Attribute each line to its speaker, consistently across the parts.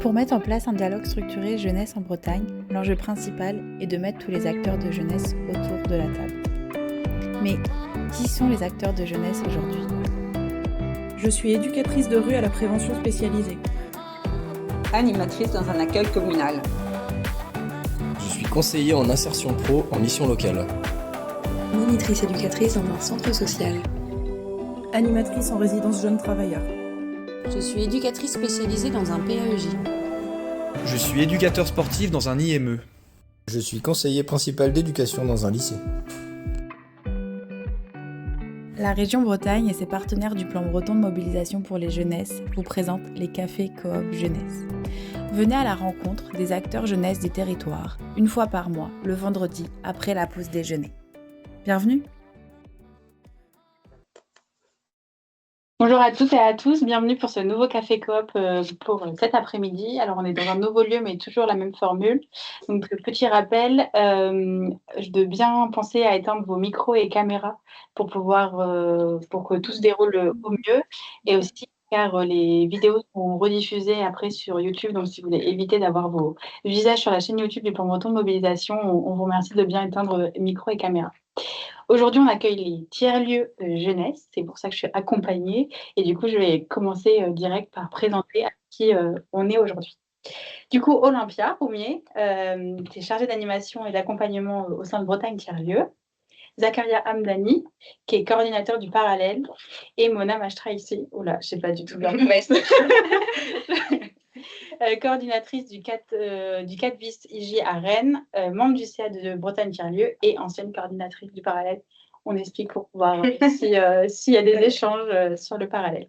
Speaker 1: Pour mettre en place un dialogue structuré jeunesse en Bretagne, l'enjeu principal est de mettre tous les acteurs de jeunesse autour de la table. Mais qui sont les acteurs de jeunesse aujourd'hui ?
Speaker 2: Je suis éducatrice de rue à la prévention spécialisée.
Speaker 3: Animatrice dans un accueil communal.
Speaker 4: Je suis conseiller en insertion pro en mission locale.
Speaker 5: Monitrice éducatrice dans un centre social.
Speaker 2: Animatrice en résidence jeunes travailleurs.
Speaker 6: Je suis éducatrice spécialisée dans un PAEJ.
Speaker 7: Je suis éducateur sportif dans un IME.
Speaker 4: Je suis conseiller principal d'éducation dans un lycée.
Speaker 1: La région Bretagne et ses partenaires du plan breton de mobilisation pour les jeunesses vous présentent les cafés coop jeunesse. Venez à la rencontre des acteurs jeunesse des territoires, une fois par mois, le vendredi, après la pause déjeuner. Bienvenue!
Speaker 8: Bonjour à toutes et à tous, bienvenue pour ce nouveau café coop pour cet après-midi. Alors on est dans un nouveau lieu mais toujours la même formule. Donc petit rappel, de bien penser à éteindre vos micros et caméras pour que tout se déroule au mieux, et aussi car les vidéos sont rediffusées après sur YouTube, donc si vous voulez éviter d'avoir vos visages sur la chaîne YouTube du plan breton de mobilisation, on vous remercie de bien éteindre micro et caméra. Aujourd'hui, on accueille les tiers-lieux jeunesse, c'est pour ça que je suis accompagnée. Et du coup, je vais commencer direct par présenter à qui on est aujourd'hui. Du coup, Olympia Roumier, qui est chargée d'animation et d'accompagnement au sein de Bretagne tiers-lieux. Zakaria Hamdani, qui est coordinateur du Parallèle. Et Mona Machtraïsi, oula, je ne sais pas du tout bien. Coordinatrice du 4 bis IJ à Rennes, membre du CA de Bretagne tiers-lieu et ancienne coordinatrice du Parallèle. On explique pour pouvoir s'il y a des échanges sur le Parallèle.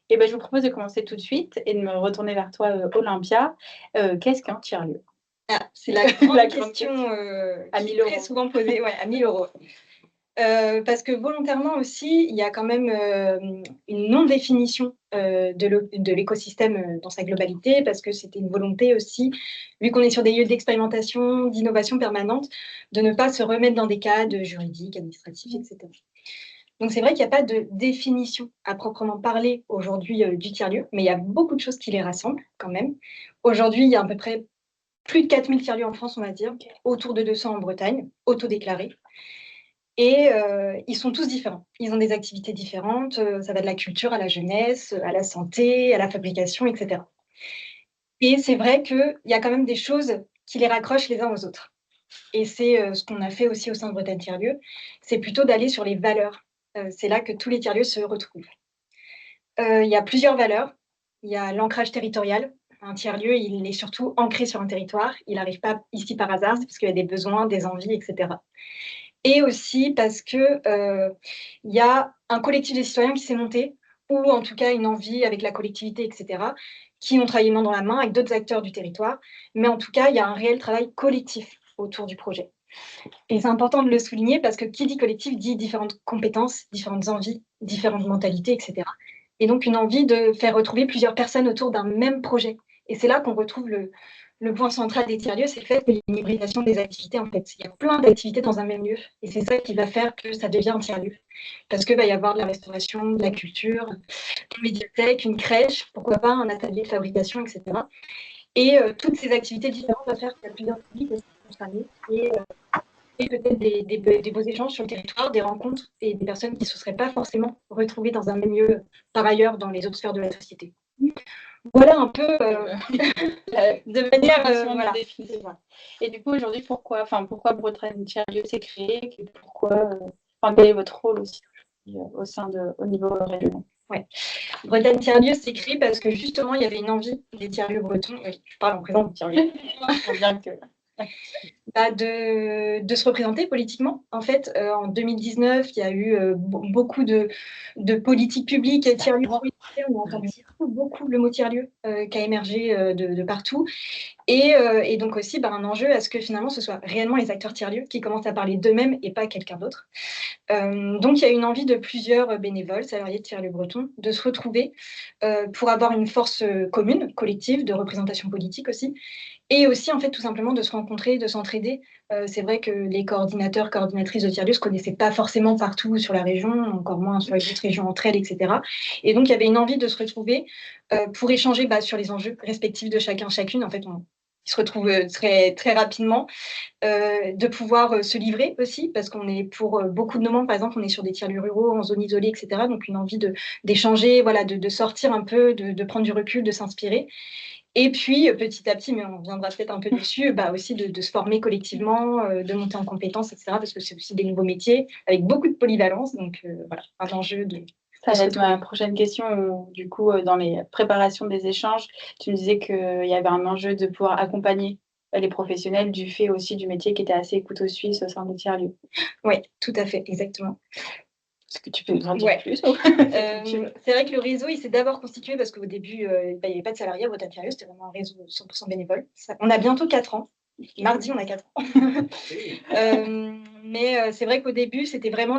Speaker 8: Et je vous propose de commencer tout de suite et de me retourner vers toi, Olympia. Qu'est-ce qu'un tiers-lieu ?
Speaker 9: C'est la grande question
Speaker 8: à 1000 euros.
Speaker 9: Très souvent posée, à 1000 euros. Parce que volontairement aussi, il y a quand même une non-définition de l'écosystème dans sa globalité, parce que c'était une volonté aussi, vu qu'on est sur des lieux d'expérimentation, d'innovation permanente, de ne pas se remettre dans des cadres juridiques, administratifs, etc. Donc c'est vrai qu'il n'y a pas de définition à proprement parler aujourd'hui du tiers-lieu, mais il y a beaucoup de choses qui les rassemblent quand même. Aujourd'hui, il y a à peu près plus de 4000 tiers-lieux en France, on va dire, autour de 200 en Bretagne, autodéclarés. Et ils sont tous différents. Ils ont des activités différentes. Ça va de la culture à la jeunesse, à la santé, à la fabrication, etc. Et c'est vrai qu'il y a quand même des choses qui les raccrochent les uns aux autres. Et c'est ce qu'on a fait aussi au sein de Bretagne Tiers-Lieux. C'est plutôt d'aller sur les valeurs. C'est là que tous les tiers-lieux se retrouvent. Il y a plusieurs valeurs. Il y a l'ancrage territorial. Un tiers-lieu, il est surtout ancré sur un territoire. Il n'arrive pas ici par hasard, c'est parce qu'il y a des besoins, des envies, etc. Et aussi parce qu'il y a un collectif de citoyens qui s'est monté, ou en tout cas une envie avec la collectivité, etc., qui ont travaillé main dans la main avec d'autres acteurs du territoire. Mais en tout cas, il y a un réel travail collectif autour du projet. Et c'est important de le souligner parce que qui dit collectif dit différentes compétences, différentes envies, différentes mentalités, etc. Et donc une envie de faire retrouver plusieurs personnes autour d'un même projet. Et c'est là qu'on retrouve le point central des tiers-lieux, c'est le fait qu'il y ait une hybridation des activités, en fait. Il y a plein d'activités dans un même lieu. Et c'est ça qui va faire que ça devient un tiers-lieu. Parce qu'il va y avoir de la restauration, de la culture, une médiathèque, une crèche, pourquoi pas un atelier de fabrication, etc. Et toutes ces activités différentes vont faire qu'il y a plusieurs publics concernés. Et peut-être des beaux échanges sur le territoire, des rencontres et des personnes qui ne se seraient pas forcément retrouvées dans un même lieu par ailleurs dans les autres sphères de la société. Voilà un peu de manière
Speaker 8: définitive. Et du coup, aujourd'hui, pourquoi Bretagne tiers-lieu s'est créé ? Quel est votre rôle aussi au niveau régional ?
Speaker 9: Bretagne tiers-lieu s'est créé parce que justement, il y avait une envie des tiers-lieux bretons. Je parle en présent de tiers-lieux. De se représenter politiquement. En fait, en 2019, il y a eu beaucoup de politiques publiques tiers-lieu. On a entendu beaucoup le mot tiers-lieu qui a émergé de partout. Et donc aussi un enjeu à ce que finalement ce soit réellement les acteurs tiers-lieux qui commencent à parler d'eux-mêmes et pas quelqu'un d'autre. Donc il y a une envie de plusieurs bénévoles, salariés de tiers-lieux bretons, de se retrouver pour avoir une force commune, collective, de représentation politique aussi, et aussi en fait tout simplement de se rencontrer, de s'entraider C'est vrai que les coordinateurs, coordinatrices de tiers-lieux ne se connaissaient pas forcément partout sur la région, encore moins sur les autres régions entre elles, etc. Et donc, il y avait une envie de se retrouver pour échanger sur les enjeux respectifs de chacun, chacune. En fait, ils se retrouvent très, très rapidement, de pouvoir se livrer aussi, parce qu'on est pour beaucoup de nos membres, par exemple, on est sur des tiers-lieux ruraux, en zone isolée, etc. Donc, une envie d'échanger, voilà, de sortir un peu, de prendre du recul, de s'inspirer. Et puis, petit à petit, mais on viendra peut-être un peu dessus, aussi de se former collectivement, de monter en compétences, etc. Parce que c'est aussi des nouveaux métiers avec beaucoup de polyvalence. Donc, voilà, un enjeu de...
Speaker 8: Ça va être ma prochaine question. Du coup, dans les préparations des échanges, tu me disais qu'il y avait un enjeu de pouvoir accompagner les professionnels du fait aussi du métier qui était assez couteau suisse au sein des tiers-lieux.
Speaker 9: Oui, tout à fait, exactement.
Speaker 8: Est-ce que tu peux nous en dire plus
Speaker 9: C'est vrai que le réseau, il s'est d'abord constitué parce qu'au début, il n'y avait pas de salariés à Bretagne Tiers-Lieux, c'était vraiment un réseau 100% bénévole. On a bientôt 4 ans. Mardi, on a 4 ans. Mais c'est vrai qu'au début, c'était vraiment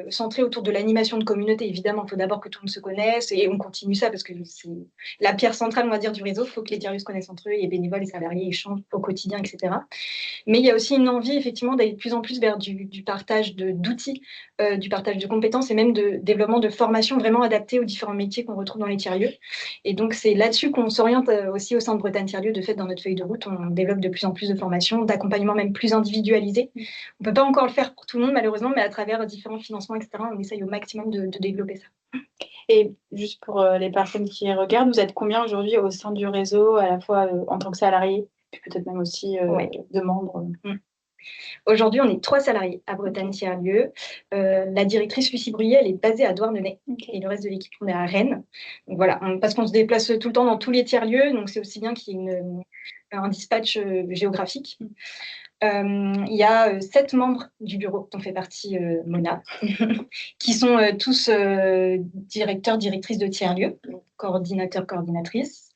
Speaker 9: centré autour de l'animation de communauté. Évidemment, il faut d'abord que tout le monde se connaisse et on continue ça parce que c'est la pierre centrale, on va dire, du réseau. Il faut que les tiers-lieux se connaissent entre eux, les bénévoles, les salariés échangent au quotidien, etc. Mais il y a aussi une envie, effectivement, d'aller de plus en plus vers du partage d'outils, du partage de compétences et même de développement de formations vraiment adaptées aux différents métiers qu'on retrouve dans les tiers-lieux. Et donc, c'est là-dessus qu'on s'oriente aussi au sein de Bretagne Tiers-Lieux. De fait, dans notre feuille de route, on développe de plus en plus de formations, d'accompagnement même plus individualisé. On ne peut pas encore le faire pour tout le monde, malheureusement, mais à travers différents financements, etc., on essaye au maximum de développer ça.
Speaker 8: Et juste pour les personnes qui regardent, vous êtes combien aujourd'hui au sein du réseau, à la fois en tant que salarié, puis peut-être même aussi de membres
Speaker 9: Aujourd'hui, on est 3 salariés à Bretagne Tiers-Lieux. La directrice Lucie Bruyet, elle est basée à Douarnenez. Et le reste de l'équipe, on est à Rennes. Donc voilà, parce qu'on se déplace tout le temps dans tous les tiers-lieux, donc c'est aussi bien qu'il y ait un dispatch géographique. Il y a 7 membres du bureau dont fait partie Mona, qui sont tous directeurs, directrices de tiers-lieux, coordinateurs, coordinatrices.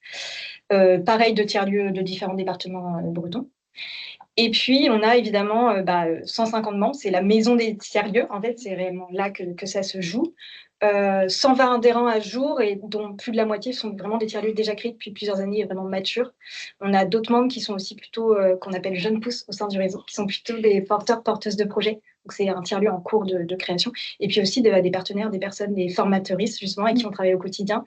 Speaker 9: Pareil de tiers-lieux de différents départements bretons. Et puis, on a évidemment 150 membres, c'est la maison des tiers-lieux. En fait, c'est réellement là que ça se joue. 120 adhérents à jour, et dont plus de la moitié sont vraiment des tiers-lieux déjà créés depuis plusieurs années et vraiment matures. On a d'autres membres qui sont aussi plutôt, qu'on appelle jeunes pousses au sein du réseau, qui sont plutôt des porteurs, porteuses de projets. Donc, c'est un tiers-lieu en cours de création. Et puis aussi des partenaires, des personnes, des formateuristes, justement, avec qui on travaille au quotidien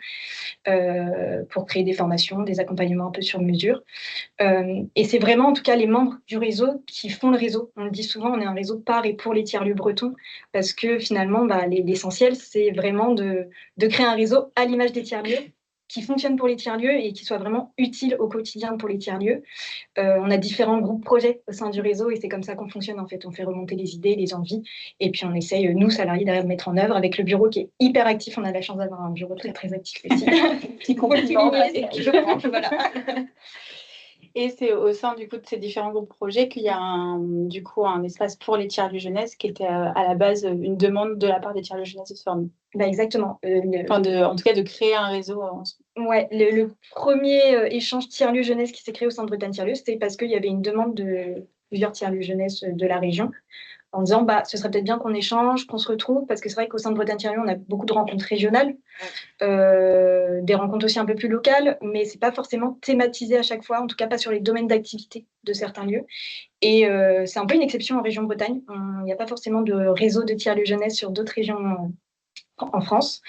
Speaker 9: pour créer des formations, des accompagnements un peu sur mesure. Et c'est vraiment, en tout cas, les membres du réseau qui font le réseau. On le dit souvent, on est un réseau par et pour les tiers-lieux bretons, parce que finalement, l'essentiel, c'est vraiment de créer un réseau à l'image des tiers-lieux, qui fonctionne pour les tiers-lieux et qui soit vraiment utile au quotidien pour les tiers-lieux. On a différents groupes projets au sein du réseau et c'est comme ça qu'on fonctionne, en fait. On fait remonter les idées, les envies, et puis on essaye, nous, salariés, derrière, de mettre en œuvre avec le bureau qui est hyper actif. On a la chance d'avoir un bureau très, très actif aussi. Petit compliment, je prends, voilà.
Speaker 8: Et c'est au sein du coup de ces différents groupes projets qu'il y a un espace pour les tiers-lieux jeunesse qui était à la base une demande de la part des tiers-lieux jeunesse de se former.
Speaker 9: Exactement.
Speaker 8: En tout cas, de créer un réseau.
Speaker 9: Ouais, le premier échange tiers-lieux jeunesse qui s'est créé au sein de Bretagne Tiers-Lieux, c'était parce qu'il y avait une demande de plusieurs tiers-lieux jeunesse de la région, en disant ce serait peut-être bien qu'on échange, qu'on se retrouve, parce que c'est vrai qu'au sein de Bretagne Tiers-Lieux, on a beaucoup de rencontres régionales, des rencontres aussi un peu plus locales, mais c'est pas forcément thématisé à chaque fois, en tout cas pas sur les domaines d'activité de certains lieux. Et c'est un peu une exception en région Bretagne. Il n'y a pas forcément de réseau de tiers-lieux jeunesse sur d'autres régions en France.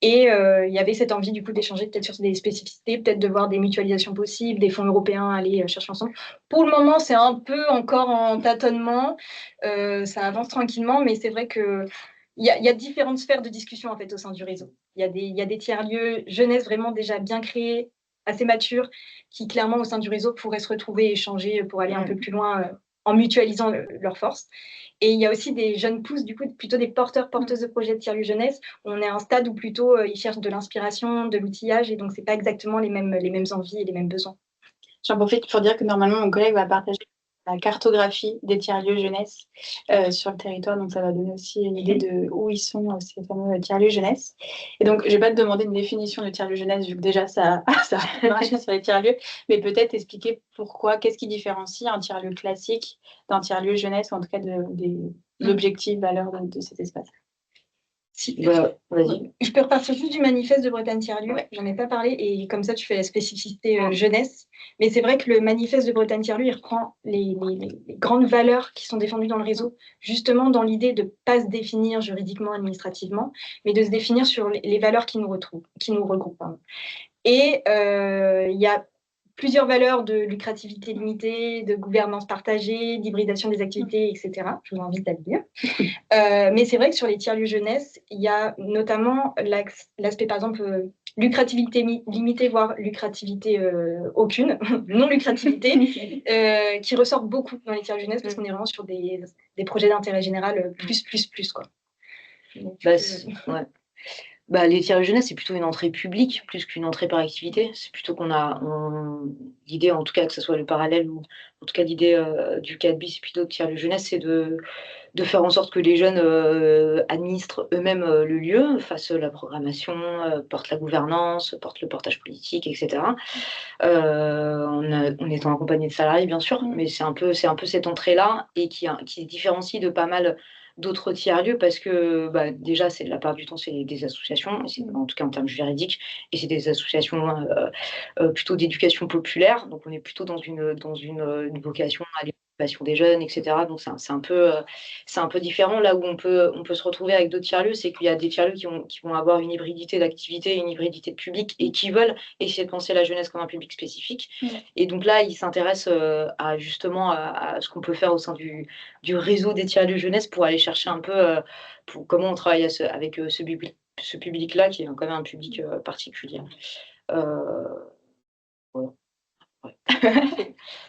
Speaker 9: Et il y avait cette envie du coup d'échanger peut-être sur des spécificités, peut-être de voir des mutualisations possibles, des fonds européens à aller chercher ensemble. Pour le moment, c'est un peu encore en tâtonnement, ça avance tranquillement, mais c'est vrai qu'il y a différentes sphères de discussion en fait au sein du réseau. Il y a des tiers-lieux jeunesse vraiment déjà bien créés, assez matures, qui clairement au sein du réseau pourraient se retrouver et échanger pour aller un peu plus loin en mutualisant leurs forces. Et il y a aussi des jeunes pousses, du coup, plutôt des porteurs, porteuses de projets de tiers-lieux jeunesse. On est à un stade où plutôt ils cherchent de l'inspiration, de l'outillage, et donc c'est pas exactement les mêmes envies et les mêmes besoins.
Speaker 8: J'en profite pour dire que normalement, mon collègue va partager la cartographie des tiers-lieux jeunesse sur le territoire, donc ça va donner aussi une idée de où ils sont ces fameux tiers-lieux jeunesse. Et donc, je ne vais pas te demander une définition de tiers-lieu jeunesse, vu que déjà ça marche sur les tiers-lieux, mais peut-être expliquer pourquoi, qu'est-ce qui différencie un tiers-lieu classique d'un tiers-lieu jeunesse, ou en tout cas des objectifs, valeurs de cet espace.
Speaker 9: Si,
Speaker 10: Vas-y.
Speaker 9: je peux repartir juste du manifeste de Bretagne Tiers-Lieu. J'en ai pas parlé et comme ça, tu fais la spécificité jeunesse. Mais c'est vrai que le manifeste de Bretagne Tiers-Lieu, il reprend les grandes valeurs qui sont défendues dans le réseau, justement dans l'idée de ne pas se définir juridiquement, administrativement, mais de se définir sur les valeurs qui nous regroupent. Pardon. Et il y a plusieurs valeurs de lucrativité limitée, de gouvernance partagée, d'hybridation des activités, etc. Je vous invite à le lire. Mais c'est vrai que sur les tiers-lieux jeunesse, il y a notamment l'aspect, par exemple, lucrativité limitée, voire lucrativité aucune, non-lucrativité, qui ressort beaucoup dans les tiers-lieux jeunesse parce qu'on est vraiment sur des projets d'intérêt général plus, quoi. Donc,
Speaker 10: Les tiers-lieux jeunesse, c'est plutôt une entrée publique plus qu'une entrée par activité. C'est plutôt l'idée, en tout cas, que ce soit le parallèle ou en tout cas l'idée du 4B, c'est plutôt de tiers-lieux jeunesse, c'est de faire en sorte que les jeunes administrent eux-mêmes le lieu, fassent la programmation, portent la gouvernance, portent le portage politique, etc. En étant accompagné de salariés, bien sûr, mais c'est un peu cette entrée-là et qui se différencie de pas mal d'autres tiers-lieux parce que déjà, c'est la part du temps, c'est des associations, en tout cas en termes juridiques, et c'est des associations plutôt d'éducation populaire, donc on est plutôt dans une vocation à l'éducation des jeunes, etc. Donc c'est un peu différent. Là où on peut se retrouver avec d'autres tiers-lieux, c'est qu'il y a des tiers-lieux qui vont avoir une hybridité d'activité, une hybridité de public, et qui veulent essayer de penser la jeunesse comme un public spécifique. Et donc là, ils s'intéressent justement à ce qu'on peut faire au sein du réseau des tiers-lieux jeunesse pour aller chercher un peu comment on travaille avec ce public-là, qui est quand même un public particulier. Voilà.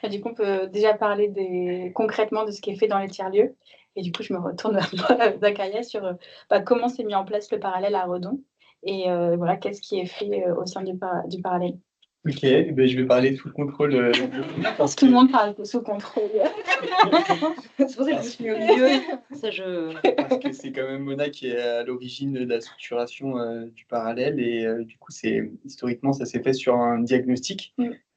Speaker 8: Du coup, on peut déjà parler concrètement de ce qui est fait dans les tiers-lieux. Et du coup, je me retourne vers toi, Zakaria, sur comment s'est mis en place le parallèle à Redon et qu'est-ce qui est fait au sein du parallèle.
Speaker 11: Ok, je vais parler sous le contrôle parce
Speaker 8: Tout le monde parle sous contrôle.
Speaker 10: C'est pour ça que je me suis mis au milieu.
Speaker 11: Parce que c'est quand même Mona qui est à l'origine de la structuration du parallèle et du coup, historiquement, ça s'est fait sur un diagnostic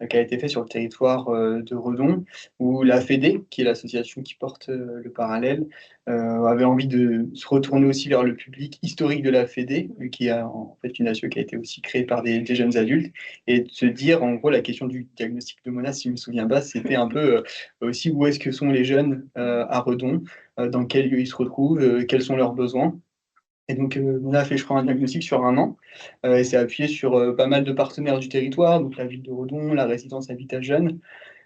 Speaker 11: qui a été fait sur le territoire de Redon où la FEDE, qui est l'association qui porte le parallèle, avait envie de se retourner aussi vers le public historique de la FEDE, qui est en fait une asso qui a été aussi créée par des jeunes adultes, et de se dire, en gros, la question du diagnostic de Mona, si je me souviens pas, c'était un peu aussi où est-ce que sont les jeunes à Redon, dans quel lieu ils se retrouvent, quels sont leurs besoins. Et donc, on a fait, je crois, un diagnostic sur 1 an, et c'est appuyé sur pas mal de partenaires du territoire, donc la ville de Redon, la résidence Habitat Jeunes,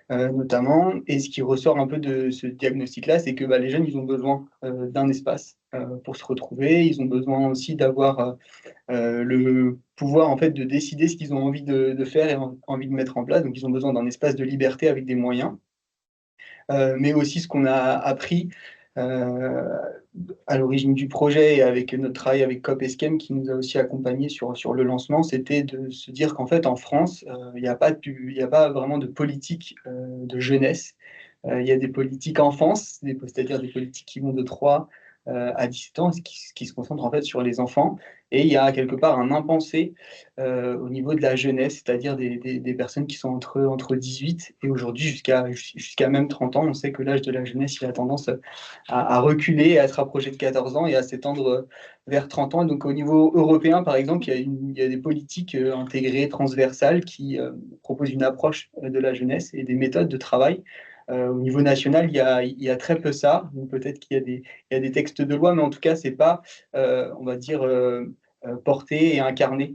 Speaker 11: notamment. Et ce qui ressort un peu de ce diagnostic-là, c'est que les jeunes, ils ont besoin d'un espace pour se retrouver. Ils ont besoin aussi d'avoir le pouvoir en fait, de décider ce qu'ils ont envie de faire et envie de mettre en place. Donc, ils ont besoin d'un espace de liberté avec des moyens. Mais aussi, ce qu'on a appris à l'origine du projet et avec notre travail avec COP Eskem qui nous a aussi accompagnés sur le lancement, c'était de se dire qu'en fait en France, il n'y a pas vraiment de politique de jeunesse. Il y a des politiques enfance, c'est-à-dire des politiques qui vont de 3 à 17 ans, qui se concentrent en fait sur les enfants. Et il y a quelque part un impensé au niveau de la jeunesse, c'est-à-dire des personnes qui sont entre 18 et aujourd'hui jusqu'à même 30 ans. On sait que l'âge de la jeunesse, il a tendance à reculer, à se rapprocher de 14 ans et à s'étendre vers 30 ans. Et donc au niveau européen, par exemple, il y a des politiques intégrées, transversales, qui proposent une approche de la jeunesse et des méthodes de travail. Au niveau national, il y a très peu ça. Peut-être qu'il y a des textes de loi, mais en tout cas, c'est pas, on va dire, porté et incarné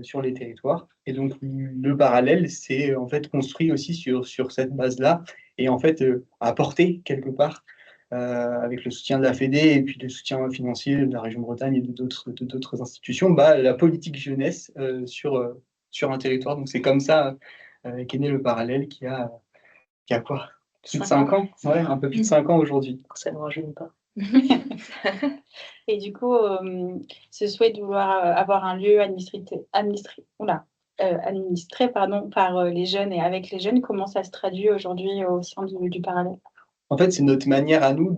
Speaker 11: sur les territoires. Et donc, le parallèle, c'est en fait construit aussi sur cette base-là et en fait apporter quelque part, avec le soutien de la FEDE et puis le soutien financier de la région Bretagne et de d'autres institutions, la politique jeunesse sur un territoire. Donc, c'est comme ça qu'est né le parallèle qui a quoi? Plus de 5 ans, ouais, un peu plus de 5 ans aujourd'hui.
Speaker 10: Ça ne rajeunit pas.
Speaker 8: Et du coup, ce souhait de vouloir avoir un lieu administré par les jeunes et avec les jeunes, comment ça se traduit aujourd'hui au sein du parallèle?
Speaker 11: En fait, c'est notre manière à nous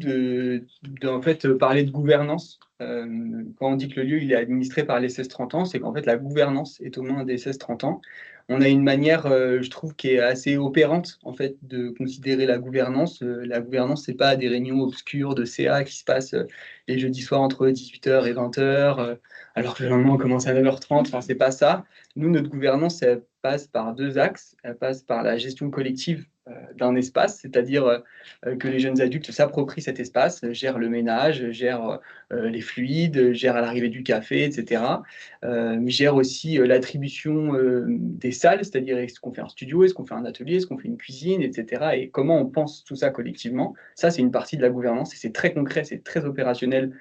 Speaker 11: en fait, parler de gouvernance. Quand on dit que le lieu il est administré par les 16-30 ans, c'est qu'en fait, la gouvernance est aux mains des 16-30 ans. On a une manière, je trouve, qui est assez opérante en fait, de considérer la gouvernance. La gouvernance, ce n'est pas des réunions obscures de CA qui se passent les jeudis soirs entre 18h et 20h, alors que le lendemain, on commence à 9h30. Enfin, ce n'est pas ça. Nous, notre gouvernance, elle passe par deux axes. Elle passe par la gestion collective d'un espace, c'est-à-dire que les jeunes adultes s'approprient cet espace, gèrent le ménage, gèrent les fluides, gèrent à l'arrivée du café, etc. Gèrent aussi l'attribution des salles, c'est-à-dire est-ce qu'on fait un studio, est-ce qu'on fait un atelier, est-ce qu'on fait une cuisine, etc. Et comment on pense tout ça collectivement. Ça, c'est une partie de la gouvernance et c'est très concret, c'est très opérationnel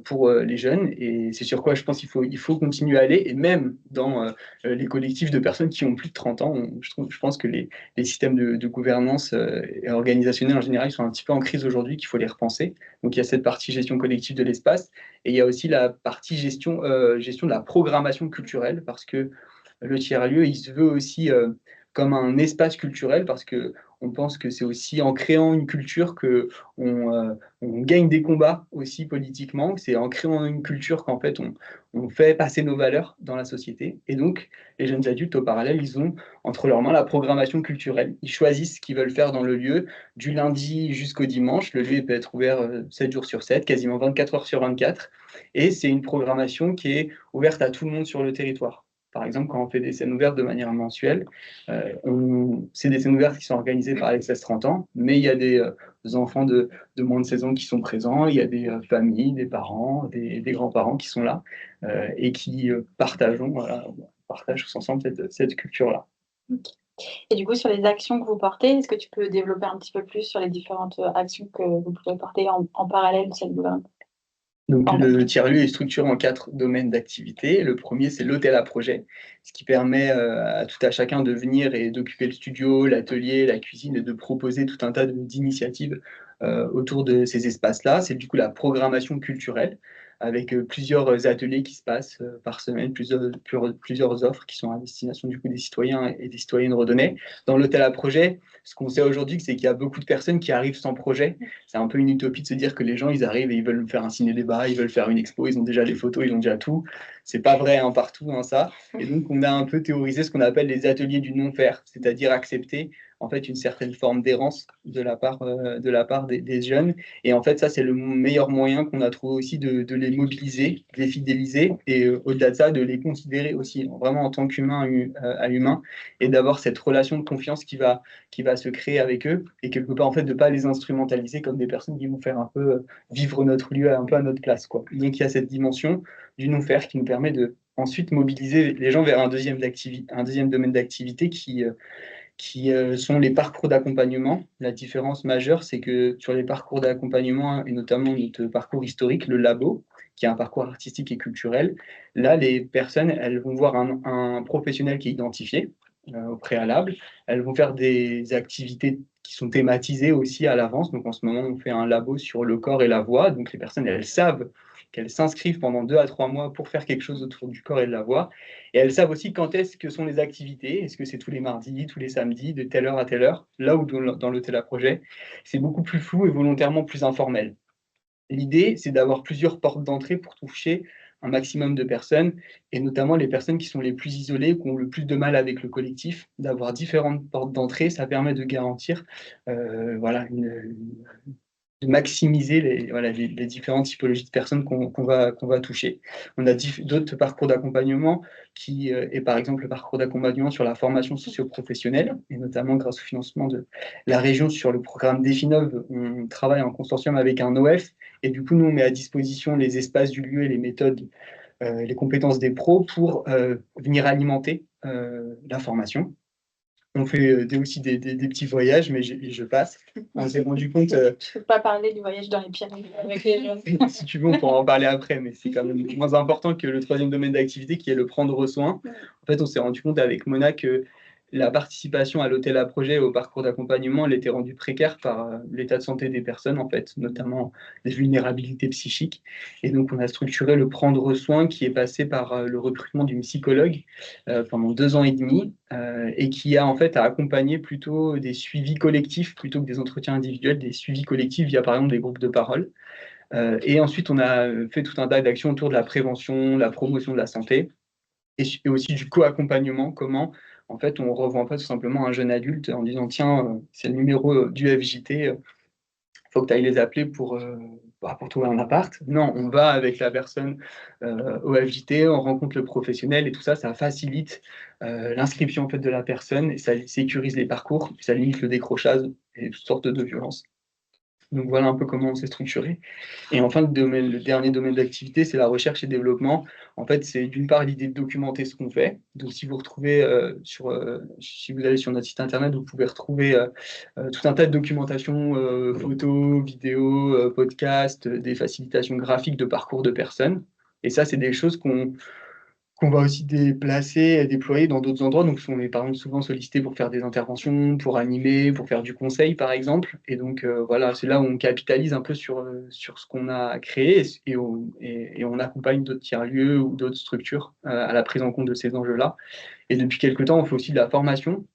Speaker 11: pour les jeunes, et c'est sur quoi je pense qu'il faut continuer à aller, et même dans les collectifs de personnes qui ont plus de 30 ans, je pense que les systèmes de gouvernance et organisationnels en général ils sont un petit peu en crise aujourd'hui, qu'il faut les repenser. Donc il y a cette partie gestion collective de l'espace, et il y a aussi la partie gestion de la programmation culturelle, parce que le tiers-lieu, il se veut aussi comme un espace culturel, parce que on pense que c'est aussi en créant une culture qu'on gagne des combats aussi politiquement. C'est en créant une culture qu'en fait on fait passer nos valeurs dans la société. Et donc, les jeunes adultes, au parallèle, ils ont entre leurs mains la programmation culturelle. Ils choisissent ce qu'ils veulent faire dans le lieu, du lundi jusqu'au dimanche. Le lieu peut être ouvert 7 jours sur 7, quasiment 24 heures sur 24. Et c'est une programmation qui est ouverte à tout le monde sur le territoire. Par exemple, quand on fait des scènes ouvertes de manière mensuelle, c'est des scènes ouvertes qui sont organisées par les 16-30 ans, mais il y a des enfants de moins de 16 ans qui sont présents, il y a des familles, des parents, des grands-parents qui sont là et qui partagent tous ensemble cette culture-là.
Speaker 8: Okay. Et du coup, sur les actions que vous portez, est-ce que tu peux développer un petit peu plus sur les différentes actions que vous pouvez porter en parallèle de cette gouvernance?
Speaker 11: Donc, le tiers-lieu est structuré en 4 domaines d'activité. Le premier, c'est l'hôtel à projet, ce qui permet à tout à chacun de venir et d'occuper le studio, l'atelier, la cuisine, et de proposer tout un tas d'initiatives autour de ces espaces-là. C'est du coup la programmation culturelle, avec plusieurs ateliers qui se passent par semaine, plusieurs offres qui sont à destination du coup des citoyens et des citoyennes redonnais. Dans l'hôtel à projet, ce qu'on sait aujourd'hui, c'est qu'il y a beaucoup de personnes qui arrivent sans projet. C'est un peu une utopie de se dire que les gens, ils arrivent et ils veulent faire un ciné-débat, ils veulent faire une expo, ils ont déjà les photos, ils ont déjà tout. C'est pas vrai partout, ça. Et donc, on a un peu théorisé ce qu'on appelle les ateliers du non-faire, c'est-à-dire accepter en fait une certaine forme d'errance de la part des jeunes. Et en fait, ça, c'est le meilleur moyen qu'on a trouvé aussi de les mobiliser, de les fidéliser, et au-delà de ça, de les considérer aussi vraiment en tant qu'humain à humain, et d'avoir cette relation de confiance qui va se créer avec eux, et quelque part, en fait, de ne pas les instrumentaliser comme des personnes qui vont faire un peu vivre notre lieu un peu à notre place, quoi. Donc, il y a cette dimension du non-faire qui nous permet de ensuite mobiliser les gens vers un deuxième domaine d'activité qui sont les parcours d'accompagnement. La différence majeure, c'est que sur les parcours d'accompagnement, et notamment notre parcours historique, le labo, qui est un parcours artistique et culturel, là, les personnes, elles vont voir un professionnel qui est identifié au préalable. Elles vont faire des activités qui sont thématisées aussi à l'avance. Donc, en ce moment, on fait un labo sur le corps et la voix. Donc, les personnes, elles savent qu'elles s'inscrivent pendant 2 à 3 mois pour faire quelque chose autour du corps et de la voix. Et elles savent aussi quand est-ce que sont les activités. Est-ce que c'est tous les mardis, tous les samedis, de telle heure à telle heure, là où dans l'hôtel à projet, c'est beaucoup plus flou et volontairement plus informel. L'idée, c'est d'avoir plusieurs portes d'entrée pour toucher un maximum de personnes, et notamment les personnes qui sont les plus isolées, qui ont le plus de mal avec le collectif. D'avoir différentes portes d'entrée, ça permet de garantir de maximiser les différentes typologies de personnes qu'on va toucher. On a d'autres parcours d'accompagnement qui est par exemple le parcours d'accompagnement sur la formation socio-professionnelle, et notamment grâce au financement de la région sur le programme Définov, on travaille en consortium avec un OF, et du coup nous on met à disposition les espaces du lieu et les méthodes, les compétences des pros pour venir alimenter la formation. On fait aussi des petits voyages, mais je passe. On s'est rendu compte...
Speaker 8: Je ne peux pas parler du voyage dans les Pyrénées avec les jeunes.
Speaker 11: Si tu veux, on pourra en parler après, mais c'est quand même moins important que le troisième domaine d'activité, qui est le prendre soin. En fait, on s'est rendu compte avec Mona que la participation à l'hôtel à projet et au parcours d'accompagnement, elle était rendue précaire par l'état de santé des personnes, en fait, notamment des vulnérabilités psychiques. Et donc, on a structuré le prendre soin qui est passé par le recrutement d'une psychologue pendant 2 ans et demi et qui a en fait à accompagner plutôt des suivis collectifs plutôt que des entretiens individuels, des suivis collectifs via par exemple des groupes de parole. Et ensuite, on a fait tout un tas d'actions autour de la prévention, la promotion de la santé et aussi du co-accompagnement, comment en fait on revoit pas tout simplement un jeune adulte en disant tiens, c'est le numéro du FJT, faut que tu ailles les appeler pour trouver un appart. Non, on va avec la personne au FJT, on rencontre le professionnel et tout ça, ça facilite l'inscription en fait de la personne et ça sécurise les parcours, ça limite le décrochage et toutes sortes de violences. Donc voilà un peu comment on s'est structuré. Et enfin, le dernier domaine d'activité, c'est la recherche et développement. En fait, c'est d'une part l'idée de documenter ce qu'on fait. Donc si vous retrouvez si vous allez sur notre site internet, vous pouvez retrouver tout un tas de documentation, photos, vidéos, podcasts, des facilitations graphiques de parcours de personnes. Et ça, c'est des choses qu'on va aussi déplacer et déployer dans d'autres endroits. Donc, on est par exemple souvent sollicité pour faire des interventions, pour animer, pour faire du conseil, par exemple. Et donc, voilà, c'est là où on capitalise un peu sur ce qu'on a créé et on accompagne d'autres tiers-lieux ou d'autres structures à la prise en compte de ces enjeux-là. Et depuis quelques temps, on fait aussi de la formation.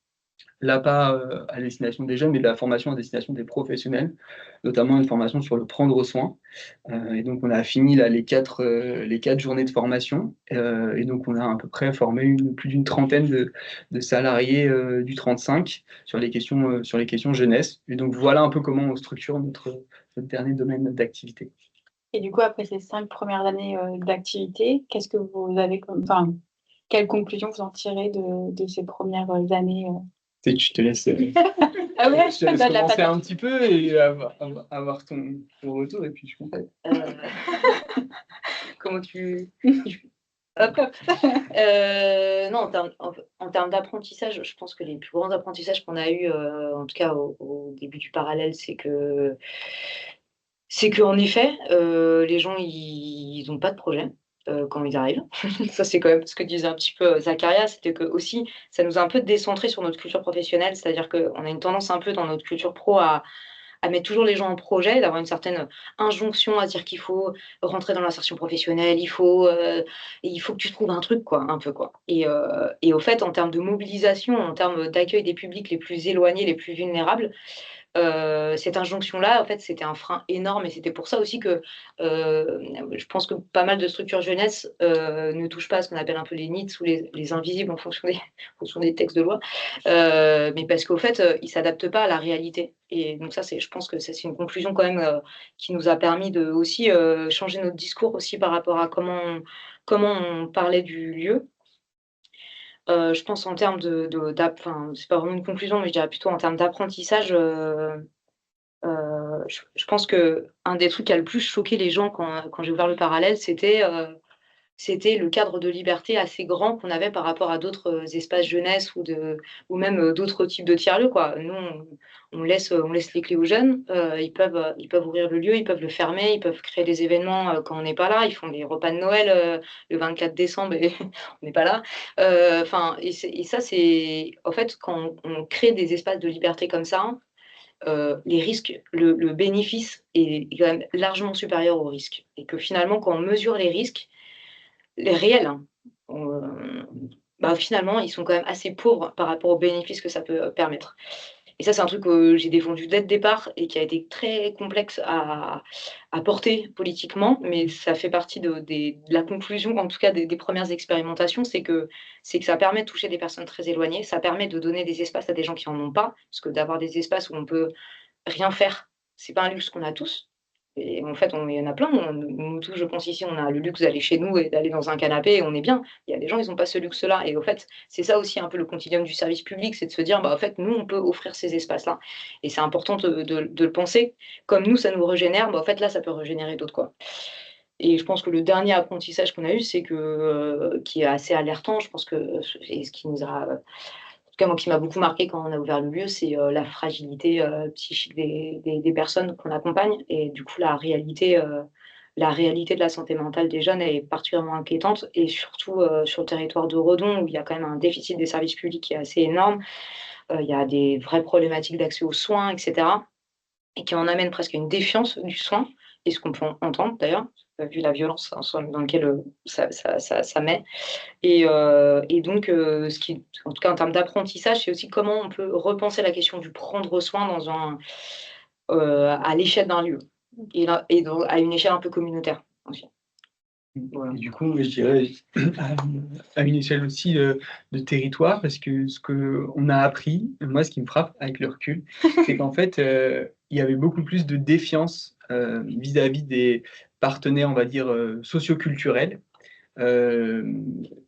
Speaker 11: Là, pas à destination des jeunes, mais de la formation à destination des professionnels, notamment une formation sur le prendre soin. Et donc, on a fini là, les 4 journées de formation. Et donc, on a à peu près formé plus d'une trentaine de salariés du 35 sur les questions jeunesse. Et donc, voilà un peu comment on structure notre dernier domaine d'activité.
Speaker 8: Et du coup, après ces 5 premières années d'activité, qu'est-ce que vous avez quelles conclusions vous en tirez de ces premières années
Speaker 11: Je te laisse,
Speaker 8: Ah ouais,
Speaker 11: je te laisse commencer un petit peu et avoir ton retour et puis je comprends.
Speaker 10: Comment tu... Hop. Non, en termes d'apprentissage, je pense que les plus grands apprentissages qu'on a eus, en tout cas au début du parallèle, c'est qu'en effet, les gens, ils n'ont pas de projet quand ils arrivent. Ça, c'est quand même ce que disait un petit peu Zacharia, c'était que aussi, ça nous a un peu décentré sur notre culture professionnelle, c'est-à-dire qu'on a une tendance un peu dans notre culture pro à mettre toujours les gens en projet, d'avoir une certaine injonction à dire qu'il faut rentrer dans l'insertion professionnelle, il faut que tu trouves un truc, quoi, un peu, quoi. Et au fait, en termes de mobilisation, en termes d'accueil des publics les plus éloignés, les plus vulnérables, cette injonction-là, en fait, c'était un frein énorme et c'était pour ça aussi que je pense que pas mal de structures jeunesse ne touchent pas à ce qu'on appelle un peu les NEETs ou les invisibles en fonction des textes de loi, mais parce qu'au fait, ils ne s'adaptent pas à la réalité. Et donc ça, je pense que c'est une conclusion quand même qui nous a permis de aussi changer notre discours aussi par rapport à comment on parlait du lieu. Je pense en termes c'est pas vraiment une conclusion, mais je dirais plutôt en termes d'apprentissage, je pense qu'un des trucs qui a le plus choqué les gens quand j'ai ouvert le parallèle, c'était le cadre de liberté assez grand qu'on avait par rapport à d'autres espaces jeunesse ou même d'autres types de tiers-lieux, quoi. Nous, on laisse les clés aux jeunes, ils peuvent ouvrir le lieu, ils peuvent le fermer, ils peuvent créer des événements quand on n'est pas là, ils font des repas de Noël le 24 décembre et on n'est pas là. Et ça, c'est... En fait, quand on crée des espaces de liberté comme ça, les risques, le bénéfice est quand même largement supérieur aux risques. Et que finalement, quand on mesure les risques, les réels, hein, finalement, ils sont quand même assez pauvres par rapport aux bénéfices que ça peut permettre. Et ça, c'est un truc que j'ai défendu dès le départ et qui a été très complexe à porter politiquement, mais ça fait partie de la conclusion, en tout cas des premières expérimentations, c'est que ça permet de toucher des personnes très éloignées, ça permet de donner des espaces à des gens qui n'en ont pas, parce que d'avoir des espaces où on peut rien faire, c'est pas un luxe qu'on a tous. Et en fait, il y en a plein. Nous tous, je pense ici, on a le luxe d'aller chez nous et d'aller dans un canapé et on est bien. Il y a des gens, ils n'ont pas ce luxe-là. Et au fait, c'est ça aussi un peu le continuum du service public, c'est de se dire, en fait, nous, on peut offrir ces espaces-là. Et c'est important de le penser. Comme nous, ça nous régénère, en fait, là, ça peut régénérer d'autres, quoi. Et je pense que le dernier apprentissage qu'on a eu, c'est qui est assez alertant, je pense que, et ce qui nous a... En tout cas, moi, qui m'a beaucoup marqué quand on a ouvert le lieu, c'est la fragilité psychique des personnes qu'on accompagne et du coup la réalité la réalité de la santé mentale des jeunes est particulièrement inquiétante et surtout sur le territoire de Redon où il y a quand même un déficit des services publics qui est assez énorme. Il y a des vraies problématiques d'accès aux soins, etc. et qui en amène presque à une défiance du soin, et ce qu'on peut entendre d'ailleurs, vu la violence dans laquelle ça met. Et donc, ce qui, en tout cas en termes d'apprentissage, c'est aussi comment on peut repenser la question du prendre soin à l'échelle d'un lieu, à une échelle un peu communautaire aussi.
Speaker 11: Voilà. Et du coup, je dirais à une échelle aussi de territoire, parce que ce qu'on a appris, moi, ce qui me frappe avec le recul, c'est qu'en fait, il y avait beaucoup plus de défiance vis-à-vis des partenaires, on va dire, socioculturels,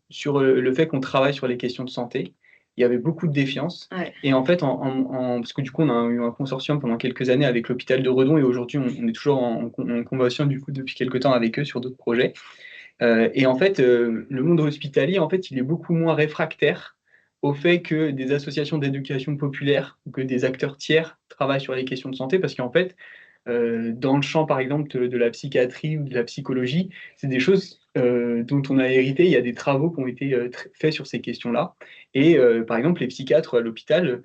Speaker 11: sur le fait qu'on travaille sur les questions de santé. Il y avait beaucoup de défiance.
Speaker 10: Ouais.
Speaker 11: Et en fait, parce que du coup, on a eu un consortium pendant quelques années avec l'hôpital de Redon, et aujourd'hui, on est toujours en convention du coup, depuis quelques temps avec eux sur d'autres projets. Et en fait, le monde hospitalier, en fait, il est beaucoup moins réfractaire au fait que des associations d'éducation populaire ou que des acteurs tiers travaillent sur les questions de santé, parce qu'en fait, dans le champ, par exemple, de la psychiatrie ou de la psychologie, c'est des choses dont on a hérité. Il y a des travaux qui ont été faits sur ces questions-là. Et par exemple, les psychiatres à l'hôpital,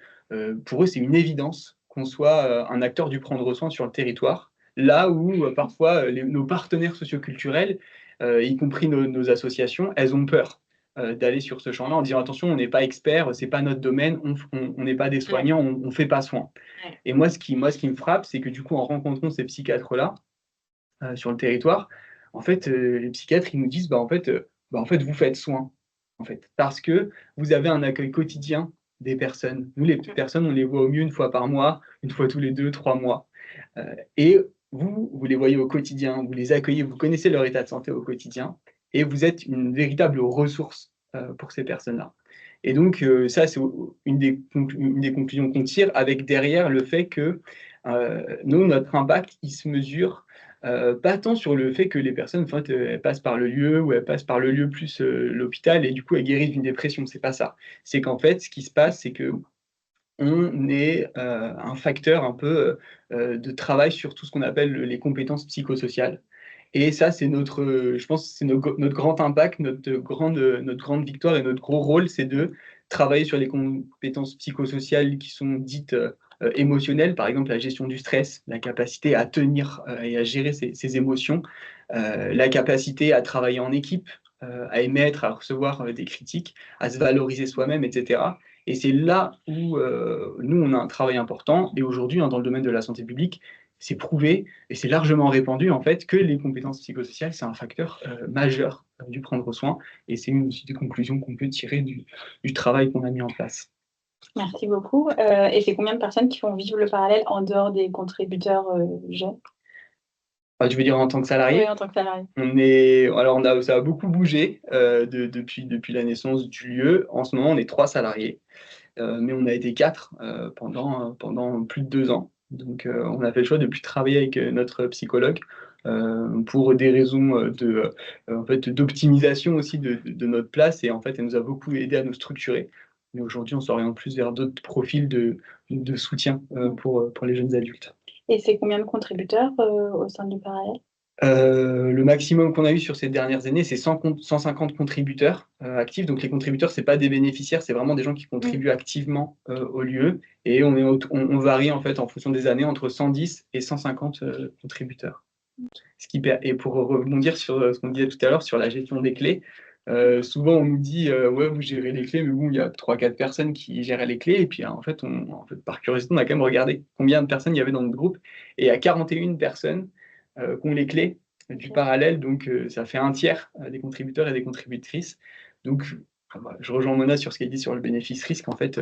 Speaker 11: pour eux, c'est une évidence qu'on soit un acteur du prendre soin sur le territoire, là où parfois nos partenaires socioculturels, y compris nos associations, elles ont peur d'aller sur ce champ-là en disant attention, on n'est pas expert, c'est pas notre domaine, on n'est pas des soignants, on fait pas soin. Ouais. Et moi, ce qui me frappe, c'est que du coup, en rencontrant ces psychiatres-là sur le territoire, en fait, les psychiatres, ils nous disent en fait, vous faites soin, en fait, parce que vous avez un accueil quotidien des personnes. Nous, les personnes, on les voit au mieux une fois par mois, une fois tous les 2-3 mois. Et vous les voyez au quotidien, vous les accueillez, vous connaissez leur état de santé au quotidien, et vous êtes une véritable ressource pour ces personnes-là. Et donc, ça, c'est une des conclusions qu'on tire, avec derrière le fait que nous, notre impact, il se mesure pas tant sur le fait que les personnes, en fait, elles passent par le lieu, ou elles passent par le lieu plus l'hôpital, et du coup, elles guérissent d'une dépression. C'est pas ça. C'est qu'en fait, ce qui se passe, c'est que on est un facteur un peu de travail sur tout ce qu'on appelle les compétences psychosociales. Et ça, c'est je pense, c'est notre grand impact, notre grande victoire et notre gros rôle, c'est de travailler sur les compétences psychosociales qui sont dites émotionnelles, par exemple la gestion du stress, la capacité à tenir et à gérer ses émotions, la capacité à travailler en équipe, à émettre, à recevoir des critiques, à se valoriser soi-même, etc. Et c'est là où nous, on a un travail important. Et aujourd'hui, dans le domaine de la santé publique, c'est prouvé et c'est largement répandu en fait que les compétences psychosociales, c'est un facteur majeur du prendre soin. Et c'est une aussi des conclusions qu'on peut tirer du travail qu'on a mis en place.
Speaker 8: Merci beaucoup. Et c'est combien de personnes qui font vivre le parallèle en dehors des contributeurs jeunes?
Speaker 11: Tu veux dire en tant que salarié?
Speaker 8: Oui, en tant que salarié.
Speaker 11: Ça a beaucoup bougé depuis la naissance du lieu. En ce moment, on est 3 salariés, mais on a été 4 pendant plus de 2 ans. Donc, on a fait le choix de ne plus travailler avec notre psychologue pour des raisons d'optimisation aussi de notre place. Et en fait, elle nous a beaucoup aidé à nous structurer. Mais aujourd'hui, on s'oriente plus vers d'autres profils de soutien pour les jeunes adultes.
Speaker 8: Et c'est combien de contributeurs au sein du parallèle?
Speaker 11: Le maximum qu'on a eu sur ces dernières années, c'est 150 contributeurs actifs. Donc les contributeurs, ce n'est pas des bénéficiaires, c'est vraiment des gens qui contribuent activement au lieu. Et on varie en fait en fonction des années entre 110 et 150 contributeurs. Et pour rebondir sur ce qu'on disait tout à l'heure sur la gestion des clés, souvent on nous dit ouais, vous gérez les clés, mais bon, il y a 3-4 personnes qui gèrent les clés. Et puis en fait, par curiosité, on a quand même regardé combien de personnes il y avait dans notre groupe. Et il y a 41 personnes qui ont les clés du parallèle, donc ça fait un tiers des contributeurs et des contributrices. Donc, je rejoins Mona sur ce qu'elle dit sur le bénéfice-risque. En fait,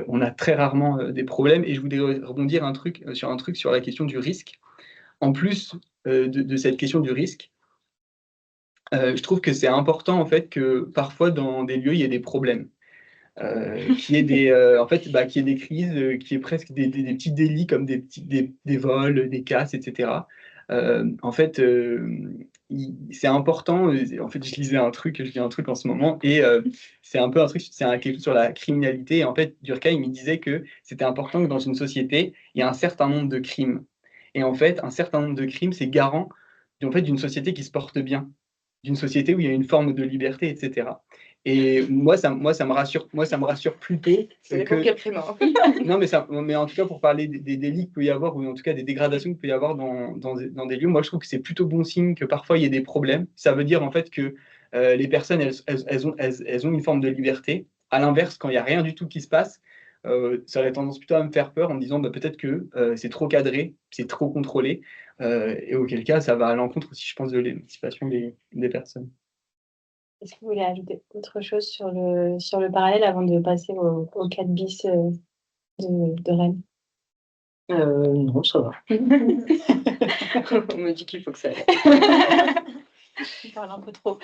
Speaker 11: on a très rarement des problèmes. Et je voudrais rebondir sur la question du risque. En plus de cette question du risque, je trouve que c'est important en fait que parfois dans des lieux il y ait des problèmes, qu'il y ait des crises, qu'il y ait presque des petits délits comme des vols, des casses, etc. En fait, c'est important. En fait, je lis un truc en ce moment, et c'est un peu un truc, quelque chose sur la criminalité. Et en fait, Durkheim, il disait que c'était important que dans une société, il y ait un certain nombre de crimes. Et en fait, un certain nombre de crimes, c'est garant en fait, d'une société qui se porte bien, d'une société où il y a une forme de liberté, etc. Et moi, ça me rassure plutôt
Speaker 10: Ça dépend
Speaker 11: que...
Speaker 10: quel crime.
Speaker 11: Non, mais en tout cas, pour parler des délits qu'il peut y avoir, ou en tout cas des dégradations qu'il peut y avoir dans des lieux, moi, je trouve que c'est plutôt bon signe que parfois il y ait des problèmes. Ça veut dire en fait que les personnes, elles ont une forme de liberté. À l'inverse, quand il n'y a rien du tout qui se passe, ça aurait tendance plutôt à me faire peur en me disant peut-être que c'est trop cadré, c'est trop contrôlé, et auquel cas, ça va à l'encontre aussi, je pense, de l'émancipation des personnes.
Speaker 8: Est-ce que vous voulez ajouter autre chose sur le parallèle avant de passer au 4 bis de Rennes?
Speaker 10: Non, ça va. On me dit qu'il faut que ça aille.
Speaker 8: On parle un peu trop.